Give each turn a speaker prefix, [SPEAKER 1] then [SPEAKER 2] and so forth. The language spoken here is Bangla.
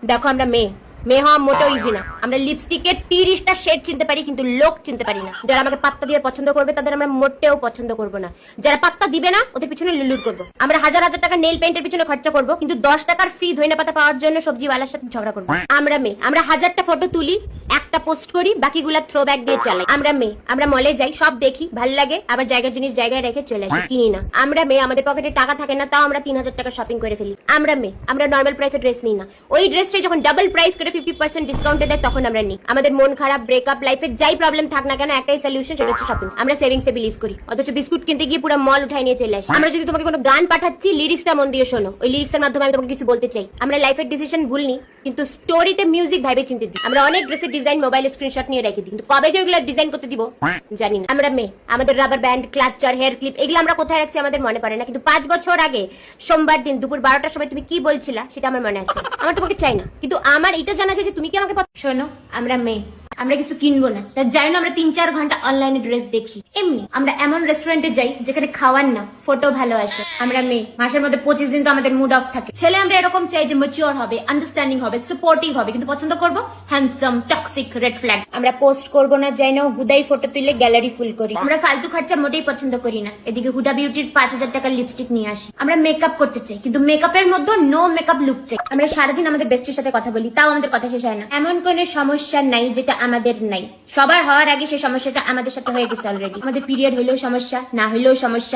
[SPEAKER 1] দেখো আমরা মেয়ে মেয়ে হওয়া মোটেও ইজি না। আমরা লিপস্টিকের 30টা শেড চিনতে পারি কিন্তু লোক চিনতে পারি না। যারা আমাকে পাত্তা দিয়ে পছন্দ করবে তাদের আমরা মোটেও পছন্দ করব না। যারা পাত্তা দিবে না ওদের পিছনে লুলুট করব। আমরা হাজার হাজার টাকা নেল পেইন্টের পিছনে খরচা করব কিন্তু 10 টাকার ফ্রি ধইনা পাতা পাওয়ার জন্য সবজিওয়ালার সাথে ঝগড়া করব। আমরা মেয়ে আমরা হাজারটা ফটো তুলি, একটা পোস্ট করি, বাকিগুলা থ্রো ব্যাক দিয়ে চালাই। আমরা মেয়ে আমরা মলে যাই, সব দেখি, ভাল লাগে, আবার জায়গার জিনিস জায়গায় রেখে চলে আসি, কিনি না। আমরা মেয়ে আমাদের পকেটে টাকা থাকে না তাও আমরা 3000 টাকা শপিং করে ফেলি। আমরা মেয়ে আমরা নর্মাল প্রাইসে ড্রেস নিই না, ওই ড্রেসটাই যখন ডাবল প্রাইস করে 50% ডিসকাউন্টে দেয় তখন আমরা নিই। আমাদের মন খারাপ, ব্রেকআপ, লাইফে যাই প্রবলেম থাক না কেন একটাই সলিউশন, সেটা হচ্ছে শপিং। আমরা সেভিংসে বিলিভ করি, অথচ বিস্কুট কিনতে গিয়ে পুরো মল উঠাই নিয়ে চলে আসি। আমরা যদি তোমাকে কোনো গান পাঠাচ্ছি লিরিক্সটা মন দিয়ে শোনো, ওই লিরিক্সের মাধ্যমে আমি তোমাকে কিছু বলতে চাই। আমরা লাইফের ডিসিশন ভুল নিই কিন্তু স্টোরিতে মিউজিক ভাইবে চিনতে দিই। আমরা অনেক ড্রেসের ডিজাইন মোবাইলে স্ক্রিনশট নিয়ে রেখে দিই কিন্তু কবে যে ওইগুলো ডিজাইন করতে দিব জানি না। আমরা মেয়ে আমাদের rubber band, clutcher, hair clip এগুলো আমরা কোথায় রাখছি আমাদের মনে পড়ে না, কিন্তু 5 বছর আগে সোমবার দিন দুপুর 12টার সময় তুমি কি বলছিলা সেটা আমার মনে আছে। আমার তোমাকে চাই না কিন্তু আমার এটা জানা আছে যে তুমি কি আমাকে শোনো। আমরা মেয়ে আমরা কিছু কিনবো না, তার যাই না আমরা 3-4 ঘন্টা অনলাইনে ড্রেস দেখি। এমনি আমরা এমন রেস্টুরেন্টে যাই যেখানে খাওয়ার না ফটো ভালো আসে। আমরা মেয়ে মাসের মধ্যে 25 দিন তো আমাদের মুড অফ থাকে। ছেলে আমরা এরকম চাই যে ম্যাচিওর হবে, আন্ডারস্ট্যান্ডিং হবে, সাপোর্টিভ হবে, কিন্তু পছন্দ করবো হ্যান্ডসাম, টক্সিক, রেড ফ্ল্যাগ। আমরা পোস্ট করবো না, যাই না হুদাই ফটো তুলে গ্যালারি ফুল করি। আমরা ফালতু খরচা মোটেই পছন্দ করি না। এদিকে হুডা বিউটির 5000 টাকার লিপস্টিক নিয়ে আসি। আমরা মেকআপ করতে চাই কিন্তু মেকআপের মধ্যে নো মেকআপ লুক চাই। আমরা সারাদিন আমাদের বেস্টির সাথে কথা বলি, তাও আমাদের কথা শেষ হয় না। এমন কোন সমস্যা নাই যেটা আমাদের নাই, সবার হওয়ার আগে সেই সমস্যাটা আমাদের সাথে হয়ে গেছে অলরেডি। আমাদের পিরিয়ড হইলেও সমস্যা, না হইলেও সমস্যা।